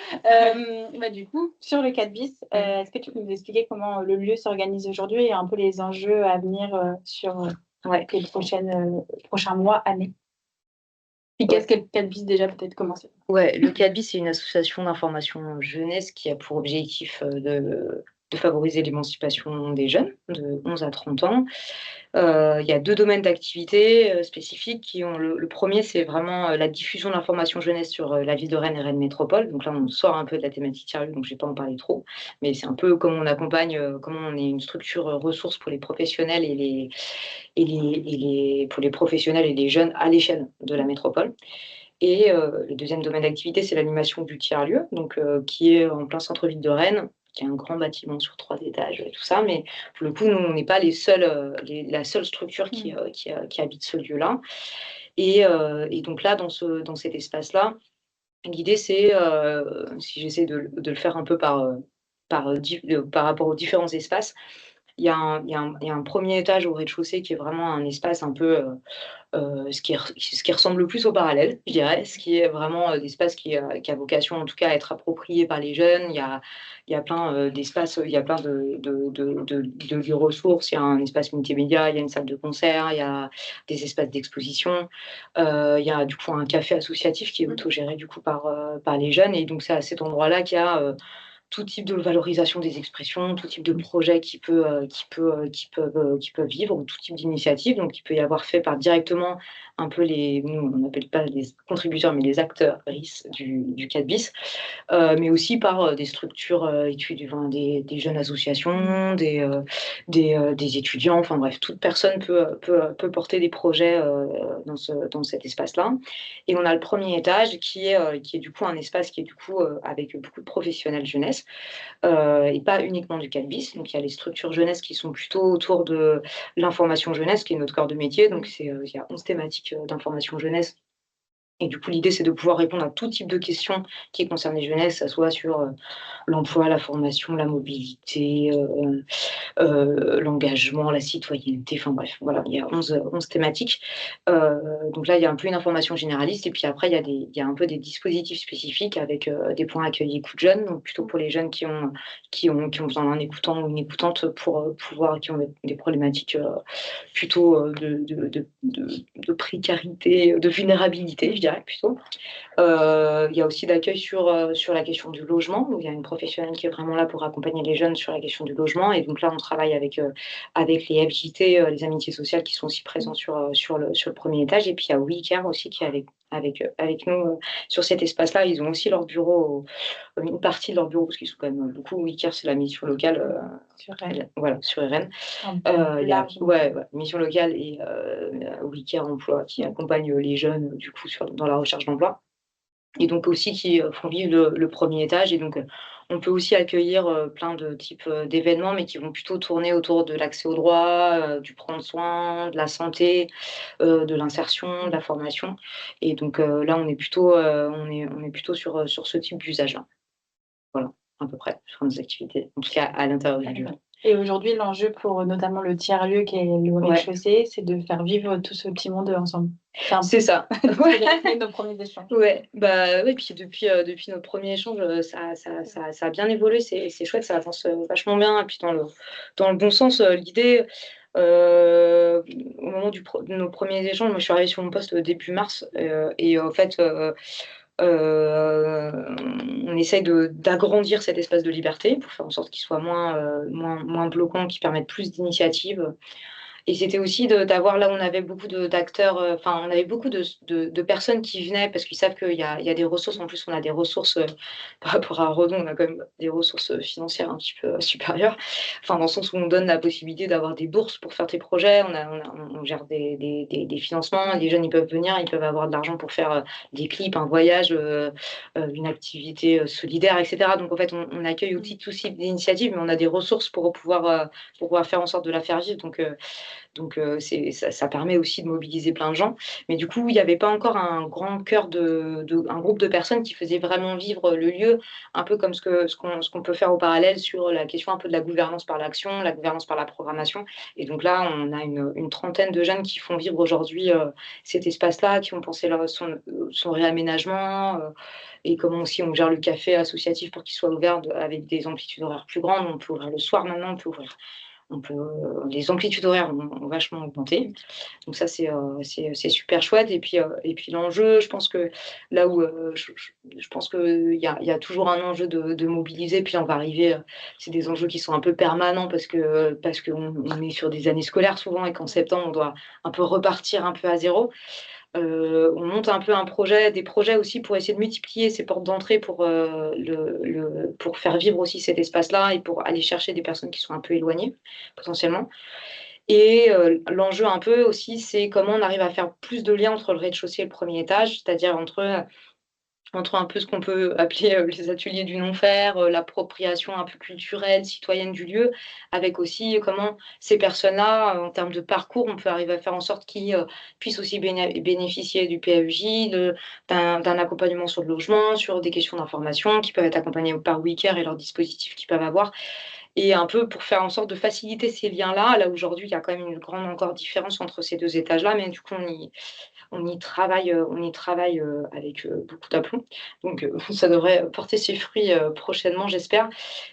Speaker 8: Du coup, sur le 4 bis, est-ce que tu peux nous expliquer comment le lieu s'organise aujourd'hui et un peu les enjeux à venir sur les prochains mois, années? Et qu'est-ce que le 4 bis déjà, peut-être commencer?
Speaker 10: Ouais, le 4bis, c'est une association d'information jeunesse qui a pour objectif de favoriser l'émancipation des jeunes de 11 à 30 ans. Il y a 2 domaines d'activité spécifiques qui ont le premier, c'est vraiment la diffusion de l'information jeunesse sur la ville de Rennes et Rennes Métropole. Donc là, on sort un peu de la thématique tiers-lieu, donc je ne vais pas en parler trop. Mais c'est un peu comment on accompagne, comment on est une structure ressource pour les professionnels pour les professionnels et les jeunes à l'échelle de la métropole. Et le deuxième domaine d'activité, c'est l'animation du tiers-lieu, donc qui est en plein centre-ville de Rennes, qui est un grand bâtiment sur 3 étages et tout ça. Mais pour le coup, nous, on n'est pas la seule structure qui habite ce lieu-là. Et donc là, dans cet espace-là, l'idée, c'est, si j'essaie de le faire un peu par rapport aux différents espaces, il y a un premier étage au rez-de-chaussée qui est vraiment un espace un peu... ce qui ressemble le plus au parallèle, je dirais, ce qui est vraiment d'espace qui a vocation en tout cas à être approprié par les jeunes. Il y a plein d'espaces, il y a plein de lieux ressources, il y a un espace multimédia, il y a une salle de concert, il y a des espaces d'exposition, il y a du coup un café associatif qui est autogéré du coup par les jeunes, et donc c'est à cet endroit-là qu'il y a tout type de valorisation des expressions, tout type de projet qui peuvent vivre, tout type d'initiative. Donc, il peut y avoir fait par directement un peu nous, on n'appelle pas les contributeurs, mais les acteurs RIS du 4 bis, mais aussi par des structures des jeunes associations, des étudiants, enfin bref, toute personne peut porter des projets dans cet espace-là. Et on a le premier étage qui est du coup un espace qui est du coup avec beaucoup de professionnels jeunesse, et pas uniquement du 4 bis. Donc il y a les structures jeunesse qui sont plutôt autour de l'information jeunesse, qui est notre corps de métier. Donc il y a 11 thématiques d'information jeunesse. Et du coup, l'idée, c'est de pouvoir répondre à tout type de questions qui concernent les jeunesses, que ce soit sur l'emploi, la formation, la mobilité, l'engagement, la citoyenneté, enfin bref, voilà, il y a 11 thématiques. Donc là, il y a un peu une information généraliste, et puis après, il y a un peu des dispositifs spécifiques avec des points accueil écoute jeunes, donc plutôt pour les jeunes qui ont besoin d'un écoutant ou une écoutante pour pouvoir, qui ont des problématiques plutôt de précarité, de vulnérabilité, je dirais plutôt. Il y a aussi l'accueil sur la question du logement, où il y a une professionnelle qui est vraiment là pour accompagner les jeunes sur la question du logement, et donc là on travaille avec les FJT, les amitiés sociales, qui sont aussi présents sur le premier étage, et puis il y a WeCare aussi qui est avec nous sur cet espace-là. Ils ont aussi leur bureau, une partie de leur bureau, parce qu'ils sont quand même beaucoup. WeCare, c'est la mission locale
Speaker 8: Sur Rennes.
Speaker 10: Voilà, sur Rennes. Il y a mission locale et WeCare Emploi qui accompagne les jeunes du coup dans la recherche d'emploi, et donc aussi qui font vivre le premier étage. Et donc on peut aussi accueillir plein de types d'événements, mais qui vont plutôt tourner autour de l'accès au droit, du prendre soin, de la santé, de l'insertion, de la formation. Et donc là, on est plutôt sur ce type d'usage-là. Voilà, à peu près, sur nos activités, en tout cas à l'intérieur du lieu.
Speaker 8: Et aujourd'hui, l'enjeu pour notamment le tiers-lieu qui est le rez-de-chaussée, c'est de faire vivre tout ce petit monde ensemble.
Speaker 10: C'est ça.
Speaker 8: C'est nos premiers échanges.
Speaker 10: Puis depuis notre premier échange, ça a bien évolué, c'est chouette, ça avance vachement bien, et puis dans le bon sens. L'idée, au moment de nos premiers échanges, moi je suis arrivée sur mon poste début mars, et en fait on essaye d'agrandir cet espace de liberté pour faire en sorte qu'il soit moins bloquant, qu'il permette plus d'initiatives. Et c'était aussi d'avoir là où on avait beaucoup d'acteurs, enfin, on avait beaucoup de personnes qui venaient parce qu'ils savent qu'il y a des ressources. En plus, on a des ressources, par rapport à Redon, on a quand même des ressources financières un petit peu supérieures. Enfin, dans le sens où on donne la possibilité d'avoir des bourses pour faire tes projets. On gère des financements. Les jeunes, ils peuvent venir, ils peuvent avoir de l'argent pour faire des clips, un voyage, une activité solidaire, etc. Donc, en fait, on accueille aussi tout type d'initiatives, mais on a des ressources pour pouvoir faire en sorte de la faire vivre. Donc, ça permet aussi de mobiliser plein de gens. Mais du coup, il n'y avait pas encore un grand cœur un groupe de personnes qui faisait vraiment vivre le lieu, un peu comme ce qu'on peut faire au parallèle sur la question un peu de la gouvernance par l'action, la gouvernance par la programmation. Et donc là, on a une trentaine de jeunes qui font vivre aujourd'hui cet espace-là, qui ont pensé son réaménagement et comment aussi on gère le café associatif pour qu'il soit ouvert avec des amplitudes horaires plus grandes. On peut ouvrir le soir maintenant, les amplitudes horaires ont vachement augmenté. Donc ça, c'est super chouette. Et puis l'enjeu, je pense que là où je pense qu'il y a toujours un enjeu de mobiliser. Puis on va arriver, c'est des enjeux qui sont un peu permanents parce qu'on est sur des années scolaires souvent et qu'en septembre, on doit un peu repartir un peu à zéro. On monte un peu des projets aussi pour essayer de multiplier ces portes d'entrée pour faire vivre aussi cet espace-là et pour aller chercher des personnes qui sont un peu éloignées potentiellement. Et l'enjeu un peu aussi, c'est comment on arrive à faire plus de liens entre le rez-de-chaussée et le premier étage, c'est-à-dire entre un peu ce qu'on peut appeler les ateliers du non-faire, l'appropriation un peu culturelle, citoyenne du lieu, avec aussi comment ces personnes-là, en termes de parcours, on peut arriver à faire en sorte qu'ils puissent aussi bénéficier du PAEJ, d'un accompagnement sur le logement, sur des questions d'information, qui peuvent être accompagnés par WeCare et leurs dispositifs qu'ils peuvent avoir. Et un peu pour faire en sorte de faciliter ces liens-là, là aujourd'hui, il y a quand même une grande encore différence entre ces deux étages-là, mais du coup, on y travaille avec beaucoup d'aplomb. Donc, ça devrait porter ses fruits prochainement, j'espère.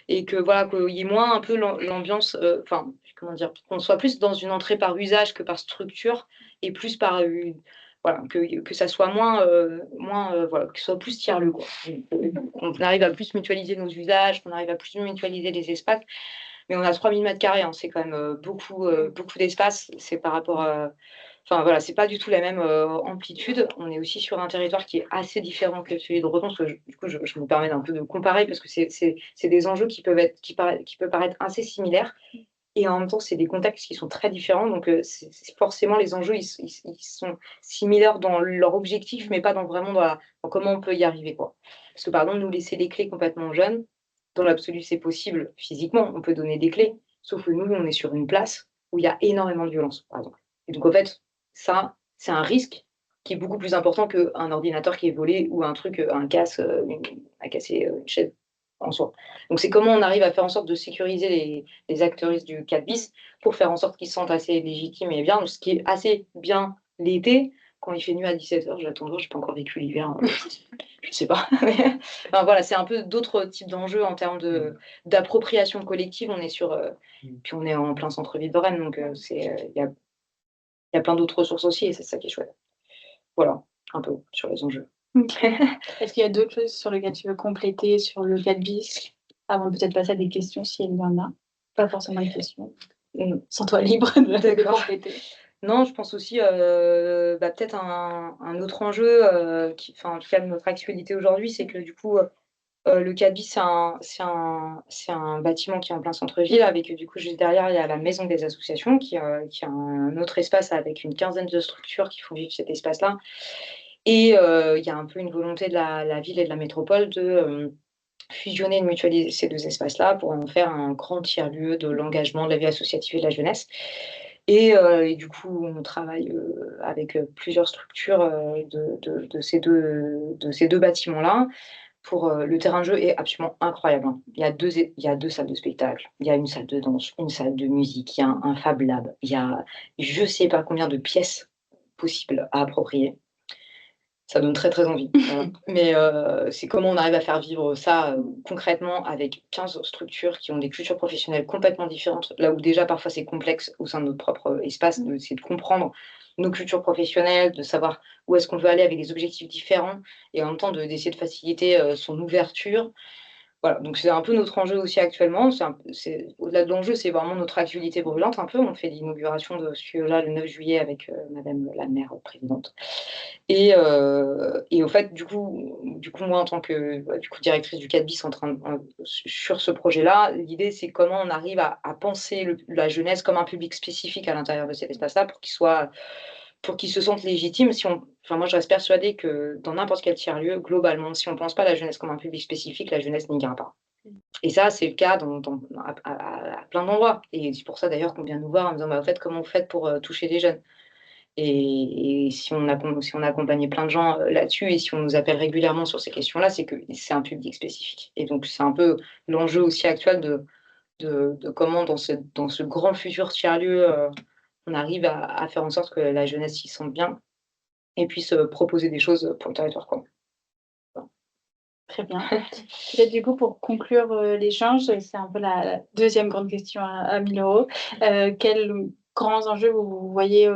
Speaker 10: Et que voilà, qu'il y ait moins un peu l'ambiance, enfin, comment dire, qu'on soit plus dans une entrée par usage que par structure, et plus par voilà, que ça soit moins voilà, que ce soit plus tiers-lieu, quoi. On arrive à plus mutualiser nos usages, qu'on arrive à plus mutualiser les espaces. Mais on a 3000 mètres carrés, hein, c'est quand même beaucoup d'espace. C'est par rapport à. Enfin voilà, c'est pas du tout la même amplitude. On est aussi sur un territoire qui est assez différent que celui de Redon, parce que du coup, je me permets d'un peu de comparer, parce que c'est des enjeux qui peuvent paraître assez similaires. Et en même temps, c'est des contextes qui sont très différents. Donc, forcément, les enjeux, ils sont similaires dans leur objectif, mais pas vraiment dans comment on peut y arriver, quoi. Parce que, par exemple, nous laisser les clés complètement jeunes, dans l'absolu, c'est possible physiquement, on peut donner des clés. Sauf que nous, on est sur une place où il y a énormément de violence, par exemple. Et donc, en fait, ça, c'est un risque qui est beaucoup plus important qu'un ordinateur qui est volé ou un casse, à casser une chaise en soi. Donc, c'est comment on arrive à faire en sorte de sécuriser les acteuristes du 4 bis pour faire en sorte qu'ils se sentent assez légitimes et bien, ce qui est assez bien l'été. Quand il fait nuit à 17h, j'attends, je n'ai pas encore vécu l'hiver, je ne sais pas. Enfin, voilà, c'est un peu d'autres types d'enjeux en termes d'appropriation collective. On est puis on est en plein centre-ville de Rennes, donc il y a plein d'autres ressources aussi, et c'est ça qui est chouette. Voilà, un peu sur les enjeux.
Speaker 8: Est-ce qu'il y a d'autres choses sur lesquelles tu veux compléter sur le 4 bis avant de peut-être passer à des questions s'il y en a? Pas forcément une question. Sens-toi libre de compléter.
Speaker 10: Non, je pense aussi peut-être un autre enjeu qui calme notre actualité aujourd'hui, c'est que du coup, le 4 bis, c'est un bâtiment qui est en plein centre-ville, avec du coup, juste derrière, il y a la maison des associations, qui a un autre espace avec une quinzaine de structures qui font vivre cet espace-là. Et il y a un peu une volonté de la ville et de la métropole de fusionner et de mutualiser ces deux espaces-là pour en faire un grand tiers-lieu de l'engagement, de la vie associative et de la jeunesse. Et du coup, on travaille avec plusieurs structures de ces deux bâtiments-là. Le terrain de jeu est absolument incroyable, hein. Il y a deux salles de spectacle, il y a une salle de danse, une salle de musique, il y a un Fab Lab, il y a je ne sais pas combien de pièces possibles à approprier. Ça donne très très envie. Mais c'est comment on arrive à faire vivre ça concrètement avec 15 structures qui ont des cultures professionnelles complètement différentes, là où déjà parfois c'est complexe au sein de notre propre espace, c'est de comprendre nos cultures professionnelles, de savoir où est-ce qu'on veut aller avec des objectifs différents, et en même temps d'essayer de faciliter son ouverture. Voilà, donc c'est un peu notre enjeu aussi actuellement. Au-delà de l'enjeu, c'est vraiment notre actualité brûlante un peu. On fait l'inauguration de ce lieu-là le 9 juillet avec Madame la maire présidente. Et au fait, du coup, moi, en tant que directrice du 4 bis sur ce projet-là, l'idée, c'est comment on arrive à penser la jeunesse comme un public spécifique à l'intérieur de cet espace-là pour qu'ils se sentent légitimes. Moi, je reste persuadée que dans n'importe quel tiers-lieu, globalement, si on ne pense pas la jeunesse comme un public spécifique, la jeunesse n'y ira pas. Et ça, c'est le cas à plein d'endroits. Et c'est pour ça, d'ailleurs, qu'on vient nous voir en disant, en fait, comment vous faites pour toucher les jeunes? Et si on a accompagné plein de gens là-dessus, et si on nous appelle régulièrement sur ces questions-là, c'est que c'est un public spécifique. Et donc, c'est un peu l'enjeu aussi actuel de comment, dans ce grand futur tiers-lieu, on arrive à faire en sorte que la jeunesse s'y sente bien et puisse proposer des choses pour le territoire, quoi.
Speaker 8: Très bien. Peut-être du coup, pour conclure l'échange, c'est un peu la deuxième grande question à 1 000 €. Quels grands enjeux vous voyez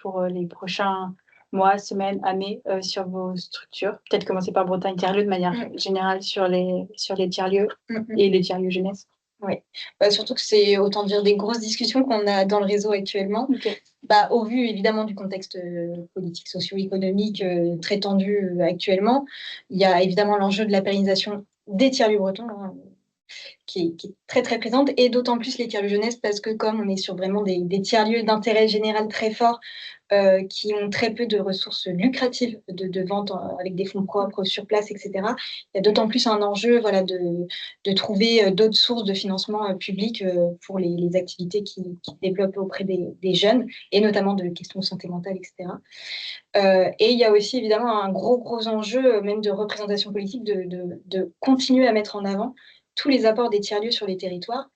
Speaker 8: pour les prochains mois, semaines, années sur vos structures? Peut-être commencer par Bretagne Tiers-Lieux de manière générale sur les tiers-lieux et les tiers-lieux jeunesse.
Speaker 9: Oui, surtout que c'est, autant dire, des grosses discussions qu'on a dans le réseau actuellement. Au vu évidemment du contexte politique, socio-économique très tendu actuellement, il y a évidemment l'enjeu de la pérennisation des tiers-lieux bretons, qui est très très présente, et d'autant plus les tiers-lieux jeunesse, parce que comme on est sur vraiment des tiers-lieux d'intérêt général très forts, qui ont très peu de ressources lucratives de vente avec des fonds propres sur place, etc. Il y a d'autant plus un enjeu de trouver d'autres sources de financement public pour les activités qui développent auprès des jeunes, et notamment de questions de santé mentale, etc. Et il y a aussi évidemment un gros enjeu, même de représentation politique, de continuer à mettre en avant tous les apports des tiers-lieux sur les territoires,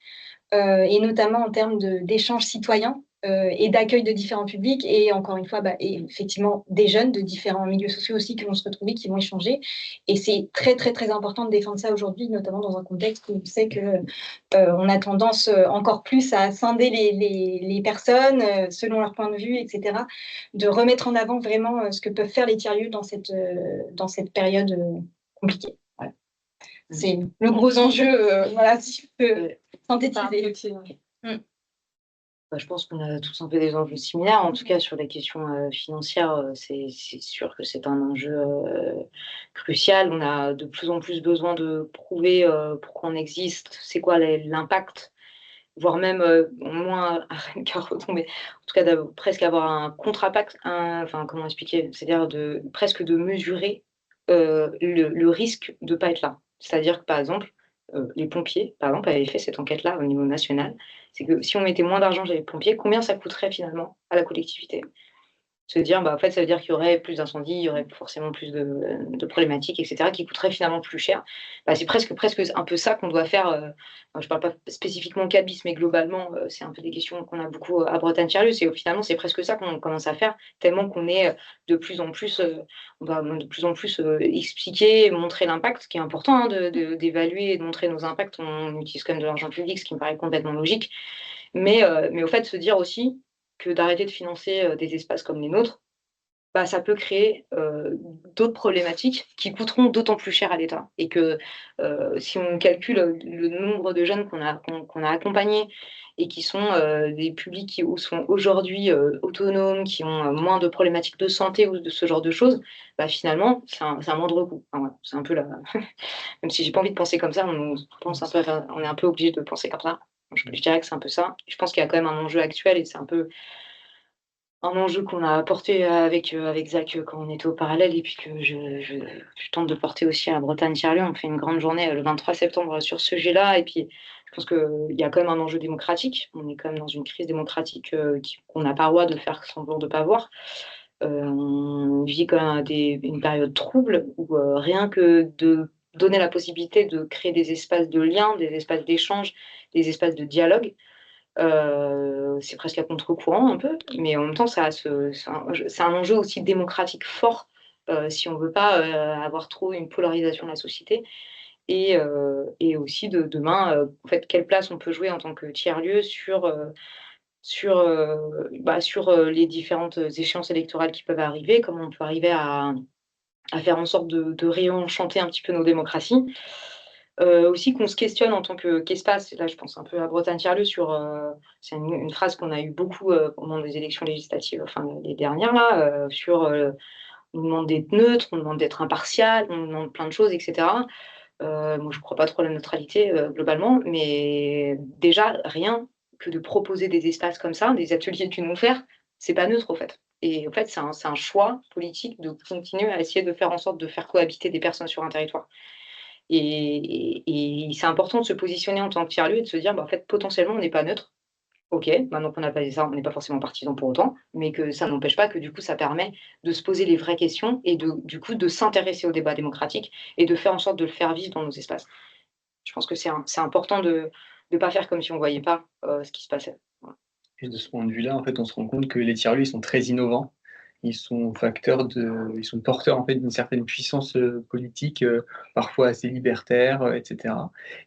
Speaker 9: et notamment en termes d'échanges citoyens et d'accueil de différents publics, et encore une fois, et effectivement, des jeunes de différents milieux sociaux aussi qui vont se retrouver, qui vont échanger. Et c'est très, très, très important de défendre ça aujourd'hui, notamment dans un contexte où on sait qu'on a tendance encore plus à scinder les personnes selon leur point de vue, etc. De remettre en avant vraiment ce que peuvent faire les tiers-lieux dans cette période compliquée. Voilà. C'est le gros enjeu, si je peux synthétiser.
Speaker 10: Je pense qu'on a tous un peu des enjeux similaires. En tout cas, sur les questions financières, c'est sûr que c'est un enjeu crucial. On a de plus en plus besoin de prouver pourquoi on existe, c'est quoi l'impact, voire même moins qu'à retomber, en tout cas presque avoir un contre-impact, comment expliquer, c'est-à-dire presque de mesurer le risque de ne pas être là. C'est-à-dire que, par exemple, les pompiers, par exemple, avaient fait cette enquête-là au niveau national. C'est que si on mettait moins d'argent chez les pompiers, combien ça coûterait finalement à la collectivité? Se dire, en fait, ça veut dire qu'il y aurait plus d'incendies, il y aurait forcément plus de problématiques, etc., qui coûteraient finalement plus cher. C'est presque un peu ça qu'on doit faire. Je ne parle pas spécifiquement 4 bis, mais globalement, c'est un peu des questions qu'on a beaucoup à Bretagne Tiers-Lieux. Finalement, c'est presque ça qu'on commence à faire, tellement qu'on est de plus en plus, on doit de plus en plus expliquer, montrer l'impact, ce qui est important d'évaluer et de montrer nos impacts. On utilise quand même de l'argent public, ce qui me paraît complètement logique. Mais au fait, se dire aussi que d'arrêter de financer des espaces comme les nôtres, ça peut créer d'autres problématiques qui coûteront d'autant plus cher à l'État. Et que si on calcule le nombre de jeunes qu'on a accompagnés et qui sont des publics qui sont aujourd'hui autonomes, qui ont moins de problématiques de santé ou de ce genre de choses, finalement, c'est un moindre coût. C'est un peu même si j'ai pas envie de penser comme ça, on est un peu obligé de penser comme ça. Je dirais que c'est un peu ça. Je pense qu'il y a quand même un enjeu actuel, et c'est un peu un enjeu qu'on a porté avec Zach quand on était au Parallèle, et puis que je tente de porter aussi à Bretagne Tiers-Lieux. On fait une grande journée le 23 septembre sur ce sujet-là, et puis je pense qu'il y a quand même un enjeu démocratique. On est quand même dans une crise démocratique qu'on n'a pas le droit de faire semblant de ne pas voir. On vit quand même une période trouble où rien que de donner la possibilité de créer des espaces de lien, des espaces d'échange, des espaces de dialogue, c'est presque à contre-courant un peu, mais en même temps, c'est un enjeu aussi démocratique fort si on ne veut pas avoir trop une polarisation de la société, et aussi de demain, en fait, quelle place on peut jouer en tant que tiers-lieu sur les différentes échéances électorales qui peuvent arriver, comment on peut arriver à faire en sorte de réenchanter un petit peu nos démocraties. Aussi qu'on se questionne en tant qu'espace, là je pense un peu à Bretagne-Tiers-Lieu c'est une phrase qu'on a eu beaucoup pendant les élections législatives, enfin les dernières là, on nous demande d'être neutre, on nous demande d'être impartial, on nous demande plein de choses, etc. Moi je ne crois pas trop à la neutralité globalement, mais déjà rien que de proposer des espaces comme ça, des ateliers d'une offert, c'est pas neutre en fait. Et en fait c'est un choix politique de continuer à essayer de faire en sorte de faire cohabiter des personnes sur un territoire. Et c'est important de se positionner en tant que tiers-lieu et de se dire, en fait, potentiellement, on n'est pas neutre. OK, maintenant qu'on a pas dit ça, on n'est pas forcément partisan pour autant, mais que ça n'empêche pas que du coup, ça permet de se poser les vraies questions et du coup, de s'intéresser au débat démocratique et de faire en sorte de le faire vivre dans nos espaces. Je pense que c'est important de ne pas faire comme si on ne voyait pas ce qui se passait. Voilà.
Speaker 11: Et de ce point de vue-là, en fait, on se rend compte que les tiers-lieux, ils sont très innovants. Ils sont porteurs en fait d'une certaine puissance politique, parfois assez libertaire, etc.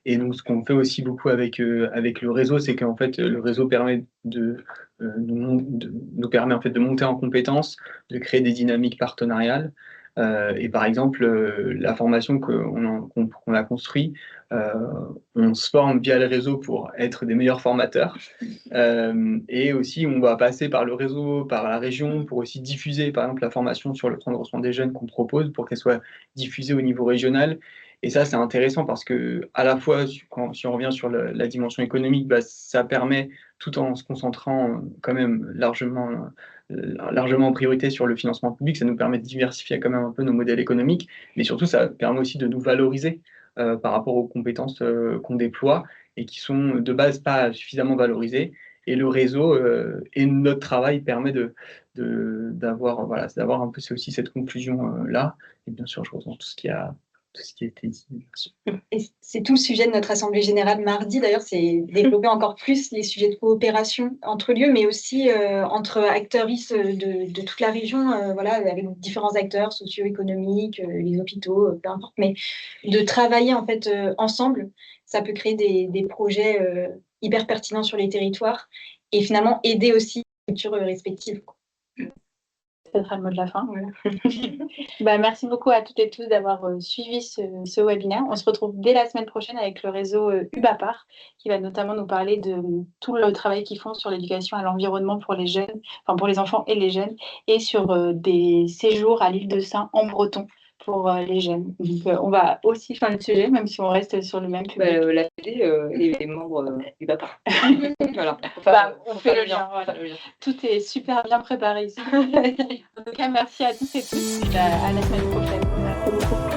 Speaker 11: Et donc, ce qu'on fait aussi beaucoup avec le réseau, c'est qu'en fait, le réseau permet nous permet en fait de monter en compétences, de créer des dynamiques partenariales. Et par exemple, la formation qu'on a construite, on se forme via le réseau pour être des meilleurs formateurs. Et aussi, on va passer par le réseau, par la région, pour aussi diffuser, par exemple, la formation sur le prendre soin des jeunes qu'on propose, pour qu'elle soit diffusée au niveau régional. Et ça, c'est intéressant parce que, à la fois, si on revient sur la dimension économique, ça permet, tout en se concentrant quand même largement en priorité sur le financement public, ça nous permet de diversifier quand même un peu nos modèles économiques, mais surtout, ça permet aussi de nous valoriser par rapport aux compétences qu'on déploie et qui sont de base pas suffisamment valorisées. Et le réseau et notre travail permet d'avoir un peu aussi cette conclusion-là. Et bien sûr, je reprends tout ce qui a été dit.
Speaker 9: Et c'est tout le sujet de notre Assemblée générale mardi, d'ailleurs, c'est développer encore plus les sujets de coopération entre lieux, mais aussi entre acteurs de toute la région, voilà, avec différents acteurs socio-économiques, les hôpitaux, peu importe, mais de travailler en fait ensemble, ça peut créer des projets hyper pertinents sur les territoires et finalement aider aussi les cultures respectives.
Speaker 8: Ce sera le mot de la fin. Voilà. Merci beaucoup à toutes et tous d'avoir suivi ce webinaire. On se retrouve dès la semaine prochaine avec le réseau UBAPAR, qui va notamment nous parler de tout le travail qu'ils font sur l'éducation à l'environnement pour les jeunes, enfin pour les enfants et les jeunes, et sur des séjours à l'île de Sein en breton pour les jeunes. Donc, on va aussi changer de sujet, même si on reste sur le même public.
Speaker 10: La PD et les membres du BAPAR. Voilà.
Speaker 8: On fait le lien. Voilà. Tout est super bien préparé ici. En tout cas, merci à tous et tous. À la semaine prochaine. Merci beaucoup.